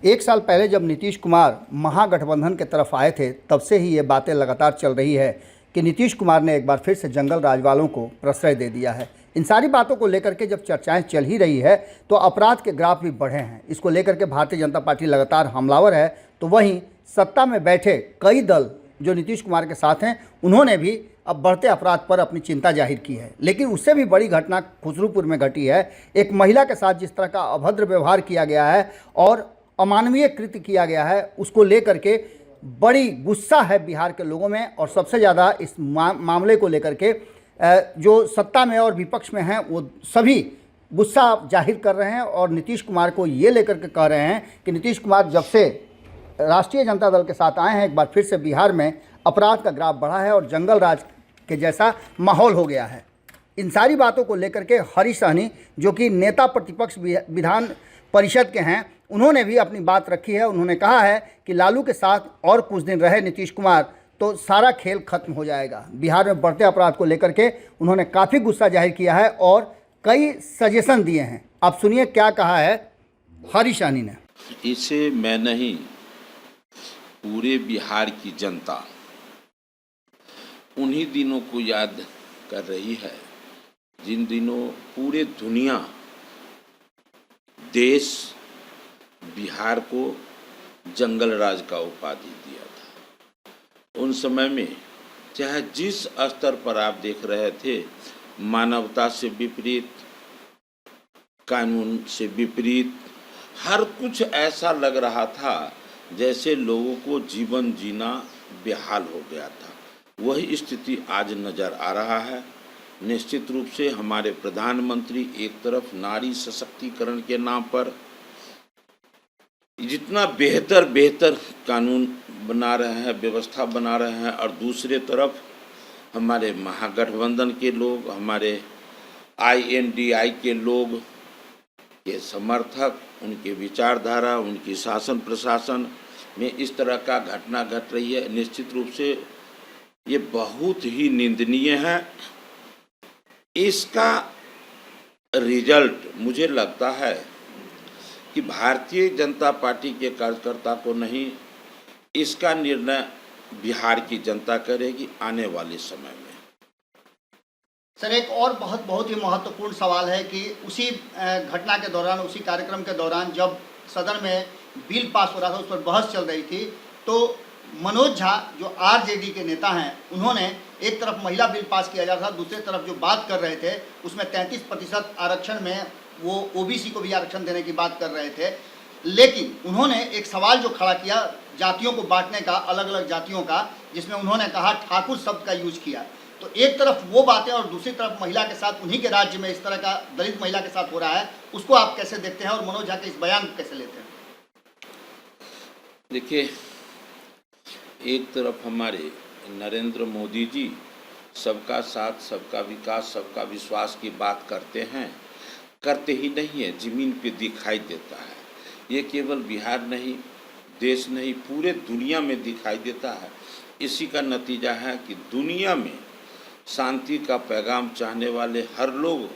एक साल पहले जब नीतीश कुमार महागठबंधन के तरफ आए थे, तब से ही ये बातें लगातार चल रही है कि नीतीश कुमार ने एक बार फिर से जंगल राज वालों को प्रश्रय दे दिया है। इन सारी बातों को लेकर के जब चर्चाएं चल ही रही है तो अपराध के ग्राफ भी बढ़े हैं। इसको लेकर के भारतीय जनता पार्टी लगातार हमलावर है, तो वहीं सत्ता में बैठे कई दल जो नीतीश कुमार के साथ हैं, उन्होंने भी अब बढ़ते अपराध पर अपनी चिंता जाहिर की है। लेकिन उससे भी बड़ी घटना खुसरूपुर में घटी है। एक महिला के साथ जिस तरह का अभद्र व्यवहार किया गया है और अमानवीय कृत्य किया गया है, उसको लेकर के बड़ी गुस्सा है बिहार के लोगों में। और सबसे ज़्यादा इस मामले को लेकर के जो सत्ता में और विपक्ष में हैं वो सभी गुस्सा जाहिर कर रहे हैं और नीतीश कुमार को ये लेकर के कह रहे हैं कि नीतीश कुमार जब से राष्ट्रीय जनता दल के साथ आए हैं, एक बार फिर से बिहार में अपराध का ग्राफ बढ़ा है और जंगल राज के जैसा माहौल हो गया है। इन सारी बातों को लेकर के हरीश सहनी, जो कि नेता प्रतिपक्ष विधान परिषद के हैं, उन्होंने भी अपनी बात रखी है। उन्होंने कहा है कि लालू के साथ और कुछ दिन रहे नीतीश कुमार तो सारा खेल खत्म हो जाएगा। बिहार में बढ़ते अपराध को लेकर के उन्होंने काफ़ी गुस्सा जाहिर किया है और कई सजेशन दिए हैं। आप सुनिए क्या कहा है हरीश सहनी ने। इसे मैं नहीं, पूरे बिहार की जनता उन्हीं दिनों को याद कर रही है जिन दिनों पूरे दुनिया देश बिहार को जंगल राज का उपाधि दिया था। उन समय में चाहे जिस स्तर पर आप देख रहे थे, मानवता से विपरीत, कानून से विपरीत, हर कुछ ऐसा लग रहा था जैसे लोगों को जीवन जीना बेहाल हो गया था। वही स्थिति आज नज़र आ रहा है। निश्चित रूप से हमारे प्रधानमंत्री एक तरफ नारी सशक्तिकरण के नाम पर जितना बेहतर कानून बना रहे हैं, व्यवस्था बना रहे हैं, और दूसरे तरफ हमारे महागठबंधन के लोग, हमारे INDI के लोग, के समर्थक, उनके विचारधारा, उनकी शासन प्रशासन में इस तरह का घटना घट रही है। निश्चित रूप से ये बहुत ही निंदनीय है। इसका रिजल्ट मुझे लगता है कि भारतीय जनता पार्टी के कार्यकर्ता को नहीं, इसका निर्णय बिहार की जनता करेगी आने वाले समय में। सर, एक और बहुत ही महत्वपूर्ण सवाल है कि उसी घटना के दौरान, उसी कार्यक्रम के दौरान जब सदन में बिल पास हो रहा था, उस पर बहस चल रही थी, तो मनोज झा जो RJD के नेता हैं, उन्होंने एक तरफ महिला बिल पास किया जा रहा था, दूसरी तरफ जो बात कर रहे थे उसमें 33% आरक्षण में वो OBC को भी आरक्षण देने की बात कर रहे थे। लेकिन उन्होंने एक सवाल जो खड़ा किया जातियों को बांटने का, अलग अलग जातियों का, जिसमें उन्होंने कहा ठाकुर शब्द का यूज किया। तो एक तरफ वो बातें और दूसरी तरफ महिला के साथ, उन्हीं के राज्य में इस तरह का दलित महिला के साथ हो रहा है, उसको आप कैसे देखते हैं और मनोज झा के इस बयान को कैसे लेते हैं? देखिए, एक तरफ हमारे नरेंद्र मोदी जी सबका साथ, सबका विकास, सबका विश्वास की बात करते हैं, करते ही नहीं है, ज़मीन पे दिखाई देता है। ये केवल बिहार नहीं, देश नहीं, पूरे दुनिया में दिखाई देता है। इसी का नतीजा है कि दुनिया में शांति का पैगाम चाहने वाले हर लोग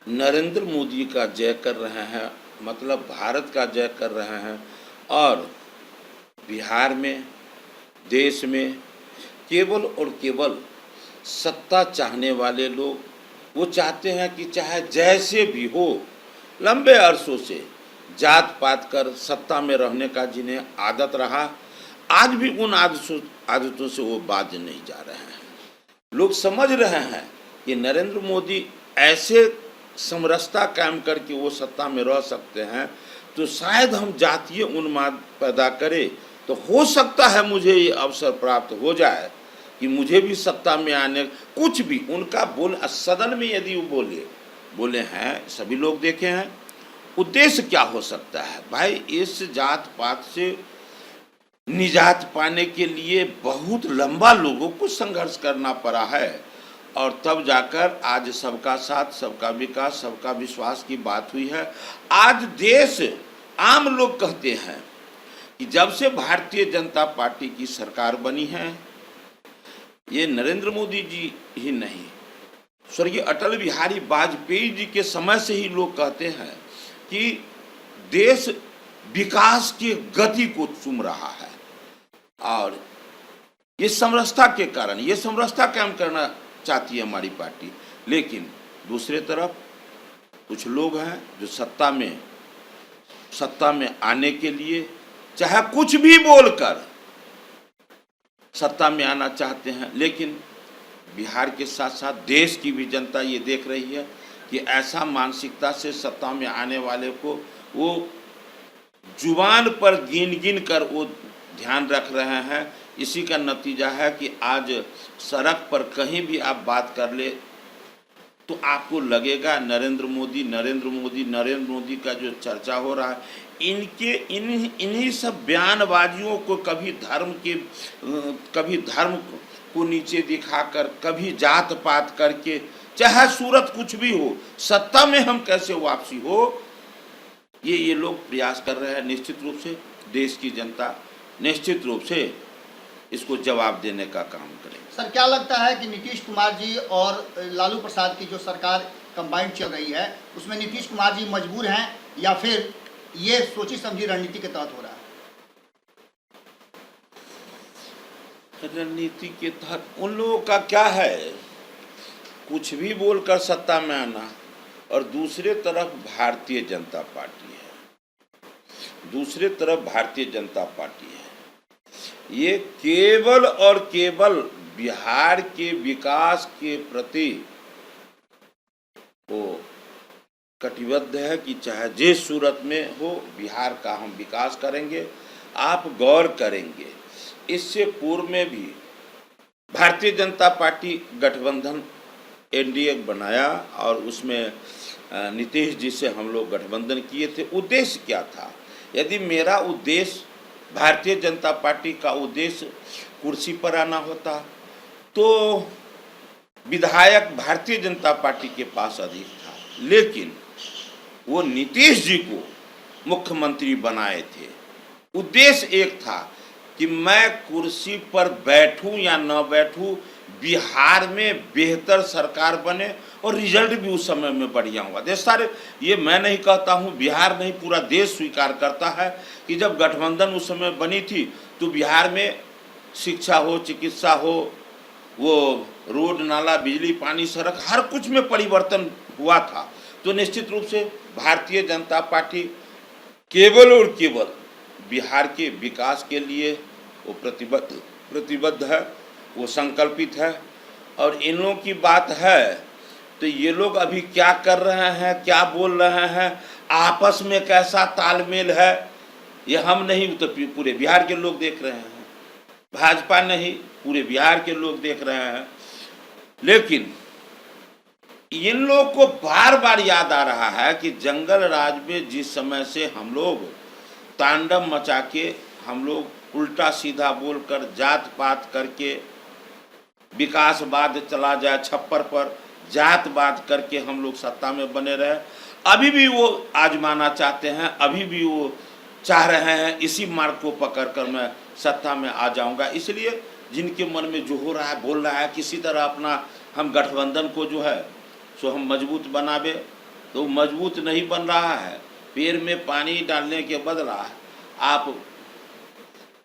नरेंद्र मोदी का जय कर रहे हैं, मतलब भारत का जय कर रहे हैं। और बिहार में, देश में केवल और केवल सत्ता चाहने वाले लोग वो चाहते हैं कि चाहे जैसे भी हो, लंबे अरसों से जात पात कर सत्ता में रहने का जिन्हें आदत रहा, आज भी उन आदतों से वो बाज नहीं जा रहे हैं। लोग समझ रहे हैं कि नरेंद्र मोदी ऐसे समरसता कायम करके वो सत्ता में रह सकते हैं, तो शायद हम जातीय उन्माद पैदा करें तो हो सकता है मुझे ये अवसर प्राप्त हो जाए कि मुझे भी सत्ता में आने, कुछ भी उनका सदन में यदि वो बोले हैं, सभी लोग देखे हैं, उद्देश्य क्या हो सकता है भाई? इस जात पात से निजात पाने के लिए बहुत लंबा लोगों को संघर्ष करना पड़ा है, और तब जाकर आज सबका साथ, सबका विकास, सबका विश्वास की बात हुई है। आज देश, आम लोग कहते हैं कि जब से भारतीय जनता पार्टी की सरकार बनी है, ये नरेंद्र मोदी जी ही नहीं, स्वर्गीय अटल बिहारी वाजपेयी जी के समय से ही लोग कहते हैं कि देश विकास की गति को चूम रहा है। और ये समरसता के कारण, ये समरसता कायम करना चाहती है हमारी पार्टी। लेकिन दूसरे तरफ कुछ लोग हैं जो सत्ता में आने के लिए चाहे कुछ भी बोलकर सत्ता में आना चाहते हैं। लेकिन बिहार के साथ साथ देश की भी जनता ये देख रही है कि ऐसा मानसिकता से सत्ता में आने वाले को वो जुबान पर गिन कर वो ध्यान रख रहे हैं। इसी का नतीजा है कि आज सड़क पर कहीं भी आप बात कर ले तो आपको लगेगा नरेंद्र मोदी का जो चर्चा हो रहा है, इन्हीं सब बयानबाजियों को कभी धर्म को नीचे दिखाकर, कभी जात पात करके, चाहे सूरत कुछ भी हो, सत्ता में हम कैसे वापसी हो, ये लोग प्रयास कर रहे हैं। निश्चित रूप से देश की जनता निश्चित रूप से इसको जवाब देने का काम करेगी। सर, क्या लगता है कि नीतीश कुमार जी और लालू प्रसाद की जो सरकार कंबाइंड चल रही है उसमें नीतीश कुमार जी मजबूर हैं या फिर ये सोची समझी रणनीति के तहत हो रहा है? रणनीति के तहत उन लोगों का क्या है, कुछ भी बोलकर सत्ता में आना। और दूसरे तरफ भारतीय जनता पार्टी है, ये केवल और केवल बिहार के विकास के प्रति वो कटिबद्ध है कि चाहे जिस सूरत में हो बिहार का हम विकास करेंगे। आप गौर करेंगे, इससे पूर्व में भी भारतीय जनता पार्टी गठबंधन एनडीए बनाया और उसमें नीतीश जी से हम लोग गठबंधन किए थे। उद्देश्य क्या था? यदि मेरा उद्देश्य, भारतीय जनता पार्टी का उद्देश्य कुर्सी पर आना होता तो विधायक भारतीय जनता पार्टी के पास अधिक था। लेकिन वो नीतीश जी को मुख्यमंत्री बनाए थे। उद्देश्य एक था कि मैं कुर्सी पर बैठूं या न बैठूं, बिहार में बेहतर सरकार बने और रिजल्ट भी उस समय में बढ़िया हुआ। देश सारे, ये मैं नहीं कहता हूँ, बिहार नहीं पूरा देश स्वीकार करता है कि जब गठबंधन उस समय बनी थी तो बिहार में शिक्षा हो, चिकित्सा हो, वो रोड नाला, बिजली, पानी, सड़क, हर कुछ में परिवर्तन हुआ था। तो निश्चित रूप से भारतीय जनता पार्टी केवल और केवल बिहार के विकास के लिए वो प्रतिबद्ध है, वो संकल्पित है। और इन लोगों की बात है तो ये लोग अभी क्या कर रहे हैं, क्या बोल रहे हैं, आपस में कैसा तालमेल है, ये हम नहीं तो पूरे बिहार के लोग देख रहे हैं। भाजपा नहीं, पूरे बिहार के लोग देख रहे हैं। लेकिन इन लोग को बार बार याद आ रहा है कि जंगल राज में जिस समय से हम लोग तांडव मचा के, हम लोग उल्टा सीधा बोलकर, जात पात करके, विकासवाद चला जाए छप्पर पर, जातवाद करके हम लोग सत्ता में बने रहे। अभी भी वो आजमाना चाहते हैं, अभी भी वो चाह रहे हैं इसी मार्ग को पकड़कर मैं सत्ता में आ जाऊंगा। इसलिए जिनके मन में जो हो रहा है, बोल रहा है किसी तरह अपना हम गठबंधन को जो है सो हम मजबूत बनावे, तो मजबूत नहीं बन रहा है। पेड़ में पानी डालने के बदला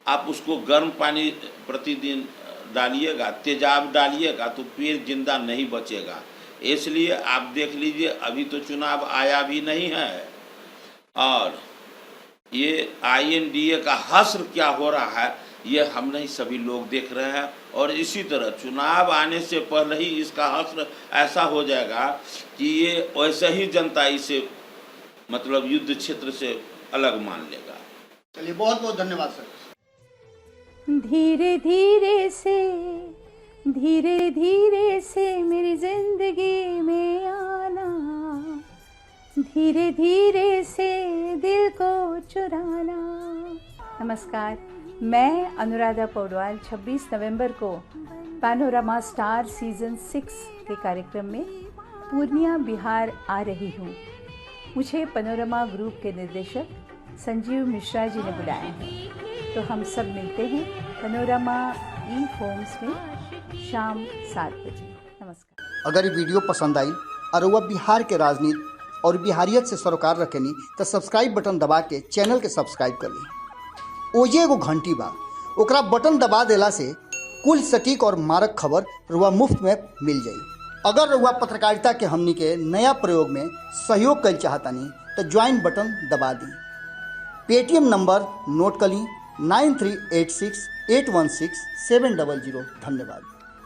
आप उसको गर्म पानी प्रतिदिन डालिएगा, तेजाब डालिएगा तो पेड़ जिंदा नहीं बचेगा। इसलिए आप देख लीजिए, अभी तो चुनाव आया भी नहीं है और ये आईएनडीए का हश्र क्या हो रहा है ये हम नहीं सभी लोग देख रहे हैं। और इसी तरह चुनाव आने से पहले ही इसका हश्र ऐसा हो जाएगा कि ये वैसे ही जनता इसे मतलब युद्ध क्षेत्र से अलग मान लेगा। चलिए, बहुत बहुत धन्यवाद सर। धीरे धीरे से मेरी जिंदगी में आना, धीरे धीरे से दिल को चुराना। नमस्कार, मैं अनुराधा पौडवाल 26 नवंबर को पैनोरामा स्टार सीजन 6 के कार्यक्रम में पूर्णिया बिहार आ रही हूँ। मुझे पैनोरामा ग्रुप के निर्देशक संजीव मिश्रा जी ने बुलाया है, तो हम सब मिलते हैं पैनोरामा ई होम्स में शाम 7 बजे। नमस्कार। अगर ये वीडियो पसंद आई और वह बिहार के राजनीति, और बिहारियत से सरोकार रखेनी तो सब्सक्राइब बटन दबा के चैनल के सब्सक्राइब कर ली। ओजे एगो घंटी बा, ओकरा बटन दबा देला से कुल सटीक और मारक खबर रुआ मुफ्त में मिल जाई। अगर रुआ पत्रकारिता के हमनी के नया प्रयोग में सहयोग कर चाहतानी तो ज्वाइन बटन दबा दी। पेटीएम नंबर नोट कर ली 9386816700। धन्यवाद।